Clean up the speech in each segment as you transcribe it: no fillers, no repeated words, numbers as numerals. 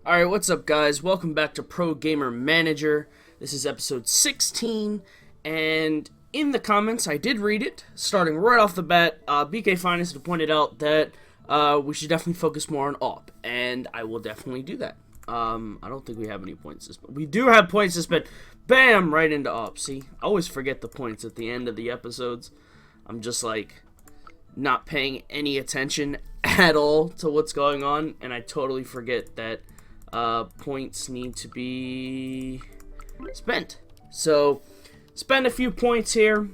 Alright, what's up guys? Welcome back to Pro Gamer Manager. This is episode 16, and in the comments, I did read it, starting right off the bat. BK Finest had pointed out that we should definitely focus more on AWP, and I will definitely do that. I don't think we have any points to spend. We do have points to spend. Bam! Right into AWP. See, I always forget the points at the end of the episodes. I'm just like not paying any attention at all to what's going on, and I totally forget that points need to be spent. So, spend a few points here.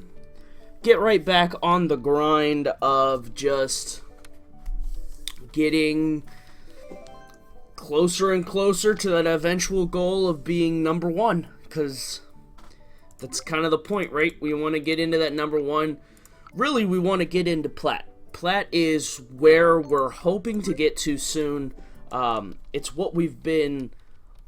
Get right back on the grind of just getting closer and closer to that eventual goal of being number one. Because that's kind of the point, right? We want to get into that number one. Really, we want to get into Plat. Plat is where we're hoping to get to soon. It's what we've been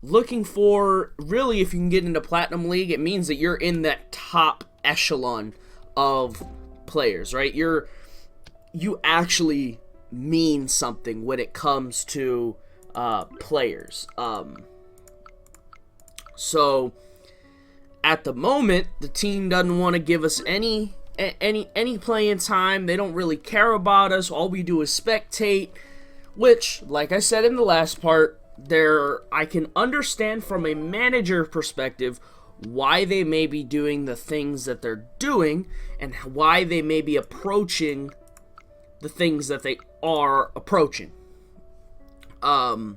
looking for. Really, if you can get into Platinum League, it means that you're in that top echelon of players, right? You actually mean something when it comes to players. So at the moment, the team doesn't want to give us any playing time. They don't really care about us. All we do is spectate. Which, like I said in the last part, I can understand from a manager perspective why they may be doing the things that they're doing and why they may be approaching the things that they are approaching. But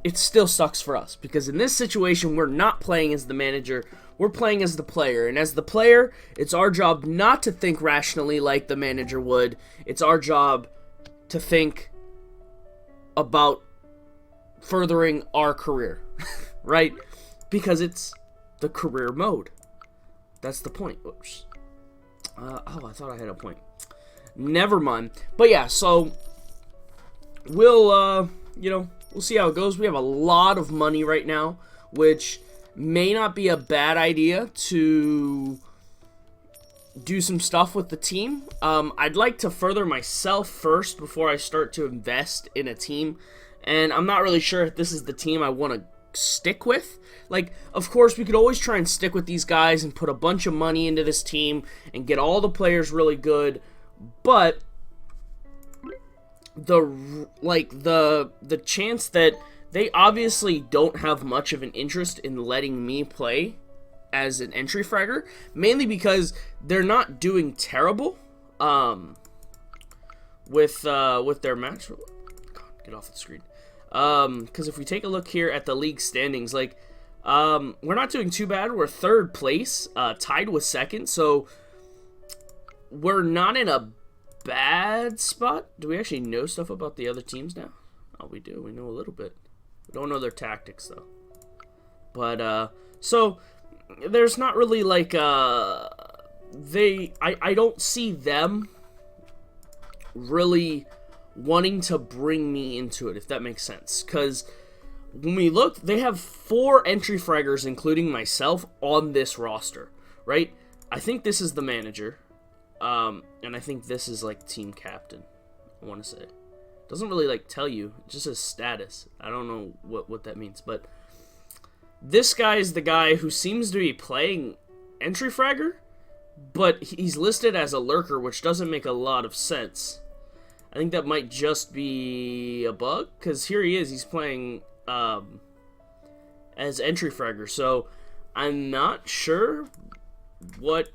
it still sucks for us because in this situation, we're not playing as the manager. We're playing as the player, and as the player, it's our job not to think rationally like the manager would. It's our job to think about furthering our career, right? Because it's the career mode. That's the point. Oops. Oh, I thought I had a point. Never mind. But yeah, so we'll see how it goes. We have a lot of money right now, which may not be a bad idea to do some stuff with the team. I'd like to further myself first before I start to invest in a team, and I'm not really sure if this is the team I want to stick with. Like, of course, we could always try and stick with these guys and put a bunch of money into this team and get all the players really good, but the chance that they obviously don't have much of an interest in letting me play as an entry fragger, mainly because they're not doing terrible with their match. God, get off the screen. Because if we take a look here at the league standings, like we're not doing too bad. We're third place, tied with second, so we're not in a bad spot. Do we actually know stuff about the other teams now? Oh, we do. We know a little bit. We don't know their tactics, though. But, so, there's not really, like, I don't see them really wanting to bring me into it, if that makes sense. Because when we look, they have 4 entry fraggers, including myself, on this roster, right? I think this is the manager, and I think this is, like, team captain, I want to say. Doesn't really like tell you, it just says status. I don't know what that means, but this guy is the guy who seems to be playing entry fragger, but he's listed as a lurker, which doesn't make a lot of sense. I think that might just be a bug, because here he is, he's playing as entry fragger, so I'm not sure what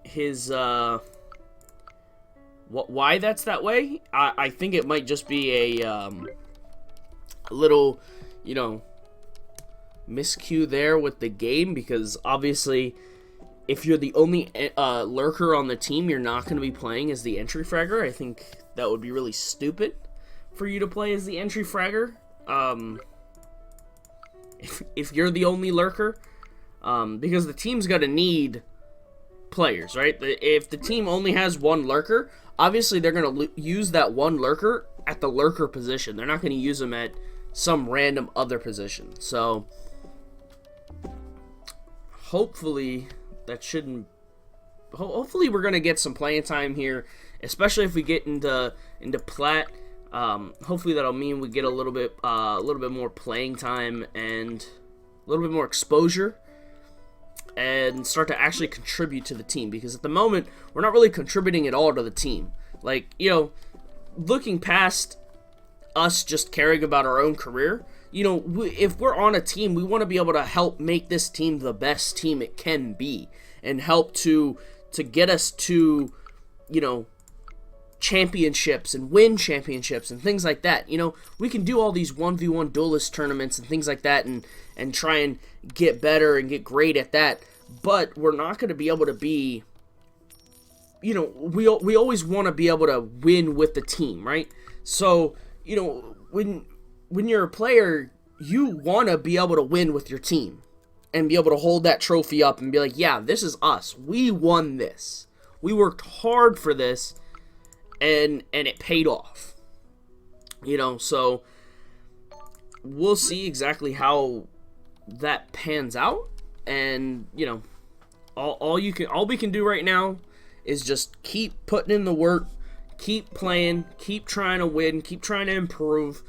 his why that's that way. I think it might just be a little, miscue there with the game, because obviously if you're the only lurker on the team, you're not going to be playing as the entry fragger. I think that would be really stupid for you to play as the entry fragger if you're the only lurker, because the team's going to need players, right? If the team only has one lurker, obviously they're going to use that one lurker at the lurker position. They're not going to use them at some random other position. So hopefully that shouldn't... Hopefully we're going to get some playing time here, especially if we get into Plat. Hopefully that'll mean we get a little bit more playing time and a little bit more exposure, and start to actually contribute to the team, because at the moment we're not really contributing at all to the team. Like, you know, looking past us just caring about our own career, you know, if we're on a team, we want to be able to help make this team the best team it can be, and help to get us to, you know, championships and win championships and things like that. You know, we can do all these 1v1 duelist tournaments and things like that, and try and get better and get great at that, but we're not going to be able to be, you know, we always want to be able to win with the team, right? So, you know, when you're a player, you want to be able to win with your team and be able to hold that trophy up and be like, yeah, this is us. We won this. We worked hard for this, and it paid off. You know, so we'll see exactly how that pans out, and, you know, all we can do right now is just keep putting in the work, keep playing, keep trying to win, keep trying to improve,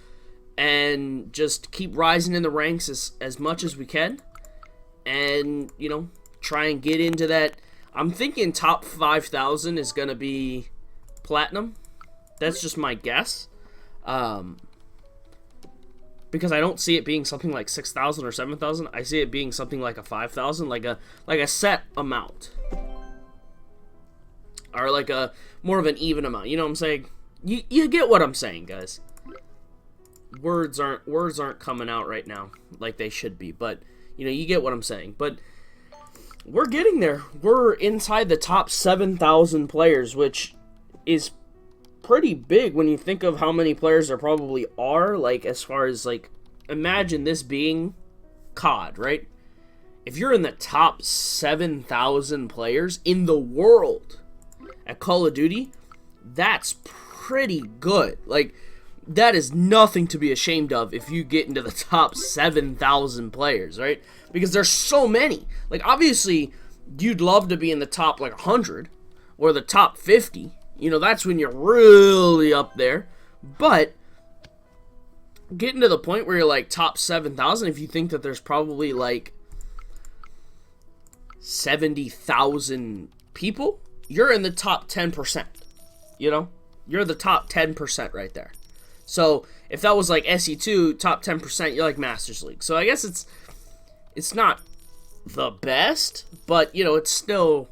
and just keep rising in the ranks as much as we can, and, you know, try and get into that. I'm thinking top 5,000 is going to be platinum. That's just my guess. Because I don't see it being something like 6,000 or 7,000. I see it being something like a 5,000, like a set amount, or like a more of an even amount. You know what I'm saying? You get what I'm saying, guys. Words aren't coming out right now like they should be, but you know, you get what I'm saying. But we're getting there. We're inside the top 7,000 players, which is pretty big when you think of how many players there probably are. Like, as far as, like, imagine this being COD, right? If you're in the top 7,000 players in the world at Call of Duty, that's pretty good. Like, that is nothing to be ashamed of if you get into the top 7,000 players, right? Because there's so many. Like, obviously, you'd love to be in the top, like, 100 or the top 50. You know, that's when you're really up there. But getting to the point where you're like top 7,000, if you think that there's probably like 70,000 people, you're in the top 10%. You know? You're the top 10% right there. So if that was like SE2, top 10%, you're like Masters League. So I guess it's not the best, but, you know, it's still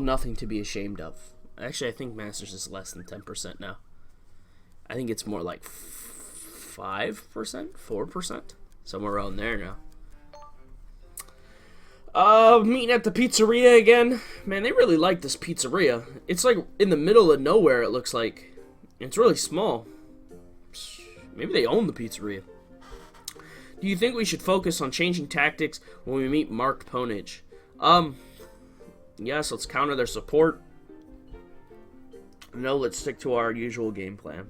nothing to be ashamed of. Actually, I think Masters is less than 10% now. I think it's more like 5%, 4%, somewhere around there now. Meeting at the pizzeria again. Man, they really like this pizzeria. It's like in the middle of nowhere, it looks like. It's really small. Maybe they own the pizzeria. Do you think we should focus on changing tactics when we meet marked ponage? Yes, let's counter their support. No, let's stick to our usual game plan.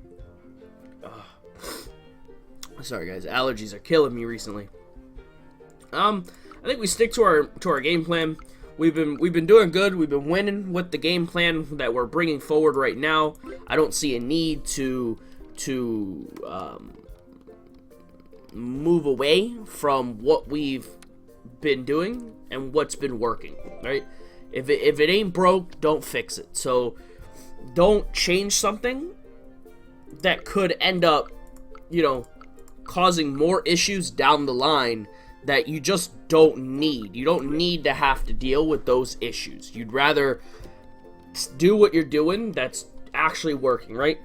Sorry guys, allergies are killing me recently. I think we stick to our game plan. We've been doing good. We've been winning with the game plan that we're bringing forward right now. I don't see a need to move away from what we've been doing and what's been working, right? If it ain't broke, don't fix it. So don't change something that could end up, you know, causing more issues down the line that you just don't need. You don't need to have to deal with those issues. You'd rather do what you're doing that's actually working, right?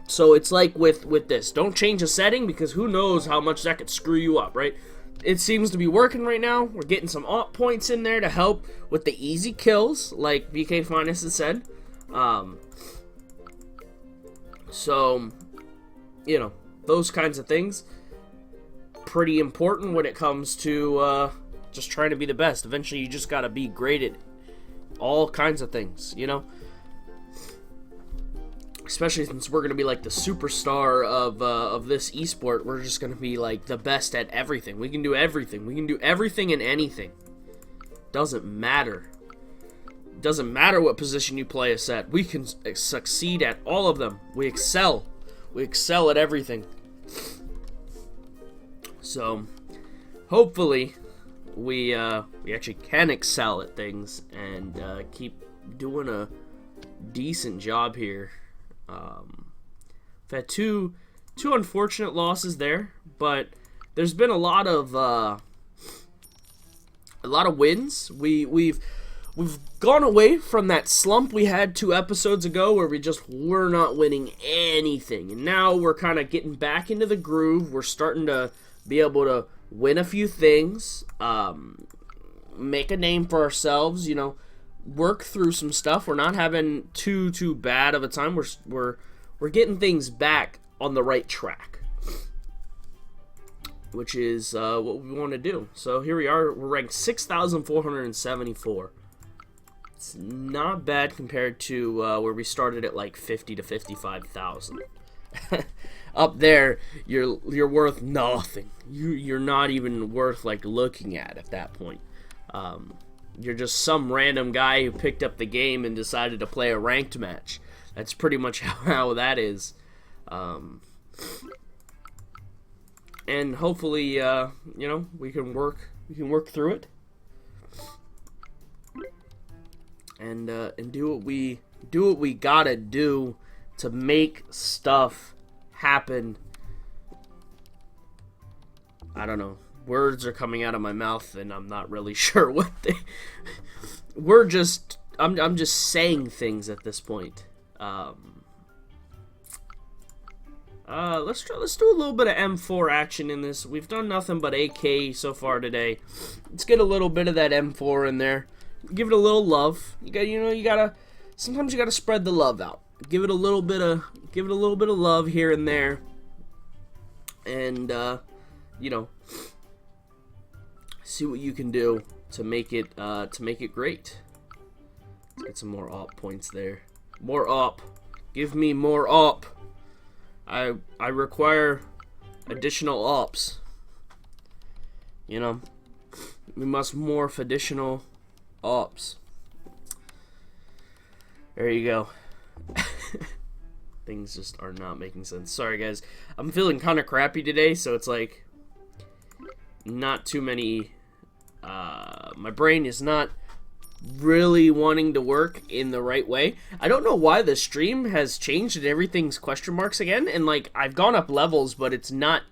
So it's like with this. Don't change a setting, because who knows how much that could screw you up, right? It seems to be working right now. We're getting some alt points in there to help with the easy kills, like BK Finest has said. So, you know, those kinds of things. Pretty important when it comes to just trying to be the best. Eventually, you just gotta be great at all kinds of things, you know? Especially since we're gonna be like the superstar of this esport. We're just gonna be like the best at everything. We can do everything. We can do everything and anything. Doesn't matter. Doesn't matter what position you play us at. We can succeed at all of them. We excel. We excel at everything. So, hopefully, we actually can excel at things and keep doing a decent job here. We've had two unfortunate losses there, but there's been a lot of wins. We've gone away from that slump we had 2 episodes ago where we just were not winning anything, and now we're kind of getting back into the groove. We're starting to be able to win a few things, make a name for ourselves, you know, work through some stuff. We're not having too bad of a time. We're getting things back on the right track, which is what we want to do. So here we are. We're ranked 6,474. It's not bad compared to where we started at like 50 to 55,000. Up there, you're worth nothing. You're not even worth like looking at that point. You're just some random guy who picked up the game and decided to play a ranked match. That's pretty much how that is. And hopefully, you know, we can work through it, and do what we gotta do to make stuff happen. I don't know. Words are coming out of my mouth, and I'm not really sure what they. I'm just saying things at this point. Let's do a little bit of M4 action in this. We've done nothing but AK so far today. Let's get a little bit of that M4 in there. Give it a little love. Sometimes you gotta spread the love out. Give it a little bit of love here and there, and you know, see what you can do to make it great. Let's get some more op points there. More op. Give me more op. I require additional ops. You know, we must morph additional ops. There you go. Things just are not making sense. Sorry, guys. I'm feeling kind of crappy today, so it's like not too many. My brain is not really wanting to work in the right way. I don't know why the stream has changed and everything's question marks again, and like I've gone up levels, but it's not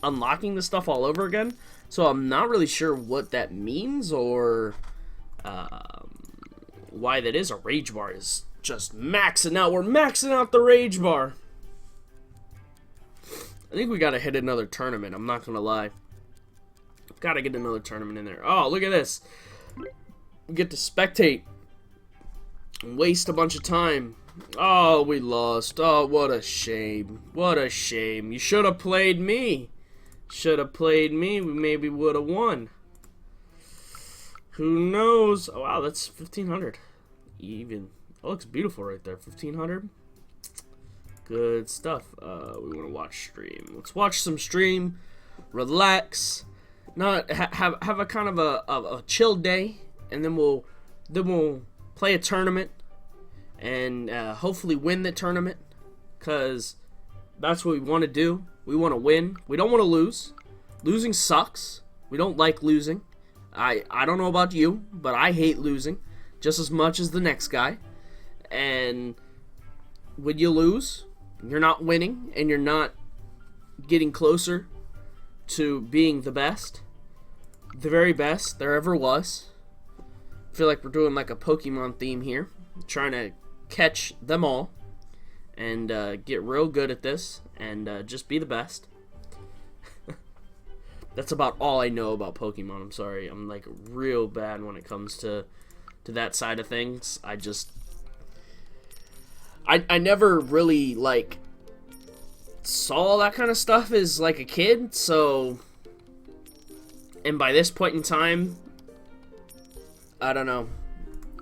unlocking the stuff all over again. So I'm not really sure what that means or why that is. A rage bar is just maxing out. We're maxing out the rage bar. I think we gotta hit another tournament. I'm not gonna lie. Gotta get another tournament in there. Oh, look at this. We get to spectate and waste a bunch of time. Oh, we lost. Oh, what a shame. What a shame. You should have played me. Should have played me. We maybe would have won. Who knows? Oh, wow, that's 1,500. Even. That looks beautiful right there. 1,500. Good stuff. We want to watch stream. Let's watch some stream. Relax. Not have a kind of a chill day. And then we'll play a tournament and hopefully win the tournament, because that's what we want to do. We want to win. We don't want to lose. Losing sucks. We don't like losing. I don't know about you, but I hate losing just as much as the next guy. And when you lose, you're not winning and you're not getting closer to being the best, the very best there ever was. I feel like we're doing like a Pokemon theme here, trying to catch them all and get real good at this and just be the best. That's about all I know about Pokemon. I'm sorry. I'm like real bad when it comes to that side of things. I never really like saw that kind of stuff as like a kid, so, and by this point in time, I don't know.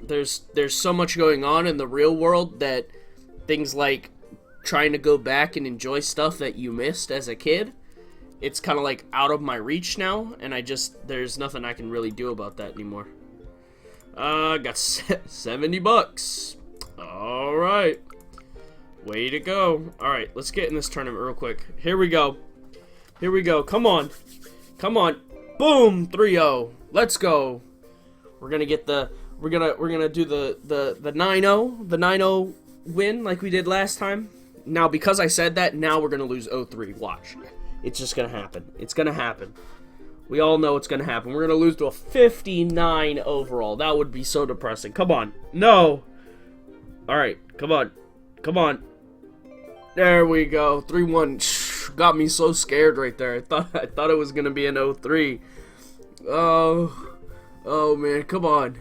There's so much going on in the real world that things like trying to go back and enjoy stuff that you missed as a kid, it's kind of like out of my reach now, and there's nothing I can really do about that anymore. Got 70 bucks. All right. Way to go. All right, let's get in this tournament real quick. Here we go. Here we go. Come on. Come on. Boom, 3-0. Let's go. We're going to get the we're going to do the 9-0, the 9-0 win like we did last time. Now because I said that, now we're going to lose 0-3. Watch. It's just going to happen. It's going to happen. We all know it's going to happen. We're going to lose to a 59 overall. That would be so depressing. Come on. No. All right. Come on. Come on. There we go. 3-1. Got me so scared right there. I thought it was going to be an 0-3. Oh, man. Come on.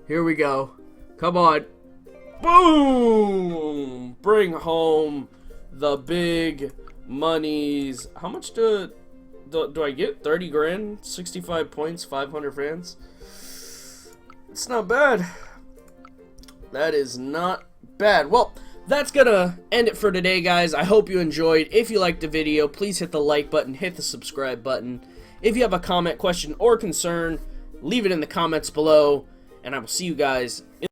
Here we go. Come on. Boom! Bring home the big monies. How much do I get? 30 grand, 65 points, 500 fans. It's not bad. That is not bad. Well, that's gonna end it for today, guys. I hope you enjoyed. If you liked the video, please hit the like button, hit the subscribe button. If you have a comment, question, or concern, leave it in the comments below, and I will see you guys in